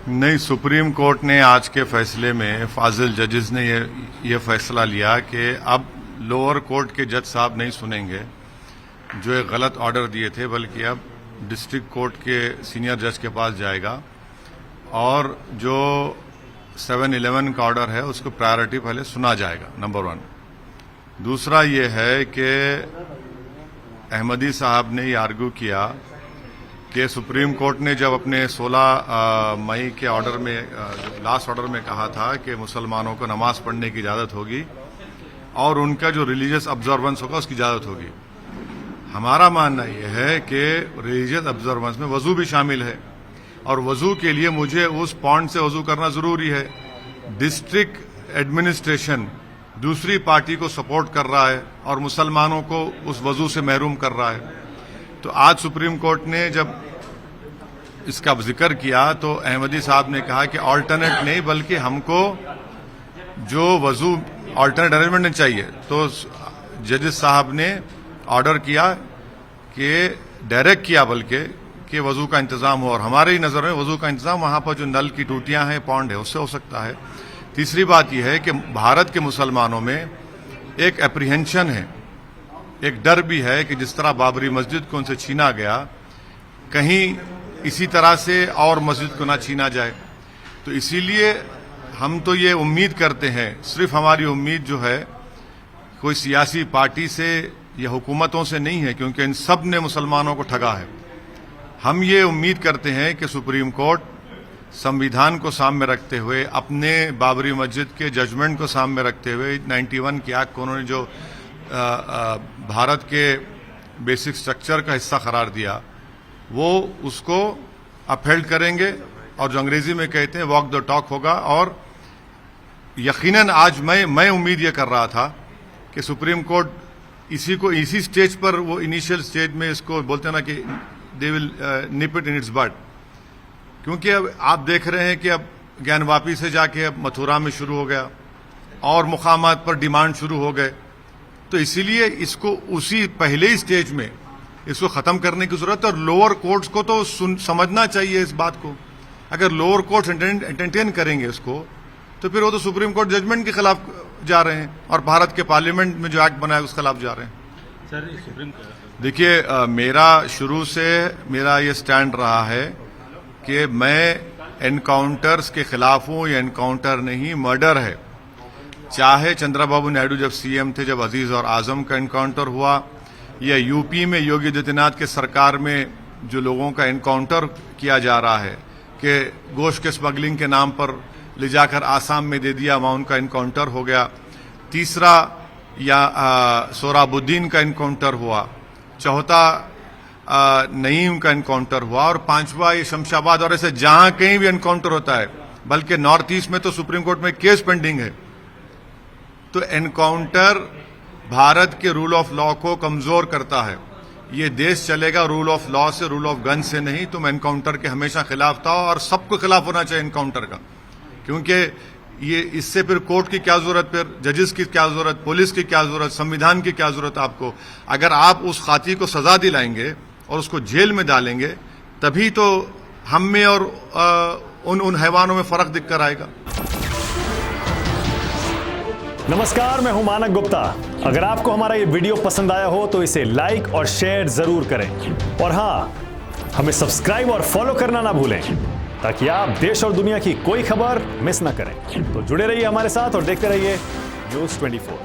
नहीं, supreme court ने आज के फैसले में फाजिल जजेस ने ये फैसला लिया कि अब लोअर कोर्ट के जज साहब नहीं सुनेंगे जो एक गलत ऑर्डर दिए थे, बल्कि अब डिस्ट्रिक्ट कोर्ट के सीनियर जज के पास जाएगा और जो 7-11 का ऑर्डर है उसको प्रायोरिटी पहले सुना जाएगा, नंबर 1। दूसरा ये है कि अहमदी साहब ने ये आर्ग्यू किया कि सुप्रीम कोर्ट ने जब अपने 16 मई के ऑर्डर में, लास्ट ऑर्डर में कहा था कि मुसलमानों को नमाज पढ़ने की इजाज़त होगी और उनका जो रिलीजियस ऑब्जर्वेंस होगा उसकी इजाज़त होगी। हमारा मानना यह है कि रिलीजियस ऑब्जर्वेंस में वजू भी शामिल है और वजू के लिए मुझे उस पॉइंट से वजू करना ज़रूरी है। डिस्ट्रिक्ट एडमिनिस्ट्रेशन दूसरी पार्टी को सपोर्ट कर रहा है और मुसलमानों को उस वजू से महरूम कर रहा है। तो आज सुप्रीम कोर्ट ने जब इसका जिक्र किया तो अहमदी साहब ने कहा कि ऑल्टरनेट नहीं, बल्कि हमको जो वजू ऑल्टरनेट अरेंजमेंट चाहिए। तो जजेस साहब ने ऑर्डर किया कि डायरेक्ट किया बल्कि कि वजू का इंतजाम हो, और हमारे ही नज़र में वजू का इंतजाम वहां पर जो नल की टूटियां हैं, पॉन्ड है, उससे हो सकता है। तीसरी बात यह है कि भारत के मुसलमानों में एक एप्रीहेंशन है, एक डर भी है कि जिस तरह बाबरी मस्जिद को उनसे छीना गया, कहीं इसी तरह से और मस्जिद को ना छीना जाए। तो इसीलिए हम तो ये उम्मीद करते हैं, सिर्फ हमारी उम्मीद जो है कोई सियासी पार्टी से या हुकूमतों से नहीं है, क्योंकि इन सब ने मुसलमानों को ठगा है। हम ये उम्मीद करते हैं कि सुप्रीम कोर्ट संविधान को सामने रखते हुए, अपने बाबरी मस्जिद के जजमेंट को सामने रखते हुए, 91 की एक्ट को उन्होंने जो भारत के बेसिक स्ट्रक्चर का हिस्सा करार दिया, वो उसको अपहेल्ड करेंगे और जो अंग्रेजी में कहते हैं वॉक द टॉक होगा। और यकीनन आज मैं उम्मीद ये कर रहा था कि सुप्रीम कोर्ट इसी स्टेज पर, वो इनिशियल स्टेज में इसको बोलते हैं ना कि they will nib it in its but, क्योंकि अब आप देख रहे हैं कि अब ज्ञानवापी से जाके अब मथुरा में शुरू हो गया और मुकामात पर डिमांड शुरू हो गए। तो इसीलिए इसको उसी पहले ही स्टेज में इसको खत्म करने की जरूरत है। और लोअर कोर्ट्स को तो समझना चाहिए इस बात को। अगर लोअर कोर्ट्स एंटरटेन करेंगे इसको, तो फिर वो तो सुप्रीम कोर्ट जजमेंट के खिलाफ जा रहे हैं और भारत के पार्लियामेंट में जो एक्ट बना है उसके खिलाफ जा रहे हैं। सर, सुप्रीम देखिए, मेरा शुरू से मेरा ये स्टैंड रहा है कि मैं एनकाउंटर्स के खिलाफ हूं। ये एनकाउंटर नहीं, मर्डर है। चाहे चंद्रबाबू नायडू जब सीएम थे, जब अजीज और आजम का एनकाउंटर हुआ, या यूपी में योगी आदित्यनाथ के सरकार में जो लोगों का एनकाउंटर किया जा रहा है कि गोश्त के स्मगलिंग के नाम पर ले जाकर आसाम में दे दिया, वहां उनका एनकाउंटर हो गया। तीसरा या सोराबुद्दीन का एनकाउंटर हुआ। चौथा नईम का एनकाउंटर हुआ। और पांचवा ये शमशाबाद, और ऐसे जहां कहीं भी एनकाउंटर होता है, बल्कि नॉर्थ ईस्ट में तो सुप्रीम कोर्ट में केस पेंडिंग है। तो एनकाउंटर भारत के रूल ऑफ लॉ को कमजोर करता है। ये देश चलेगा रूल ऑफ लॉ से, रूल ऑफ गन से नहीं। तो मैं एनकाउंटर के हमेशा खिलाफ था और सबको खिलाफ होना चाहिए एनकाउंटर का, क्योंकि ये इससे फिर कोर्ट की क्या जरूरत, फिर जजेस की क्या जरूरत, पुलिस की क्या जरूरत, संविधान की क्या जरूरत आपको। अगर आप उस खाती को सजा दिलाएंगे और उसको जेल में डालेंगे, तभी तो हम में और उन हैवानों में फर्क दिख कर आएगा। नमस्कार, मैं हूं मानक गुप्ता। अगर आपको हमारा ये वीडियो पसंद आया हो तो इसे लाइक और शेयर जरूर करें, और हां, हमें सब्सक्राइब और फॉलो करना ना भूलें, ताकि आप देश और दुनिया की कोई खबर मिस ना करें। तो जुड़े रहिए हमारे साथ और देखते रहिए News 24।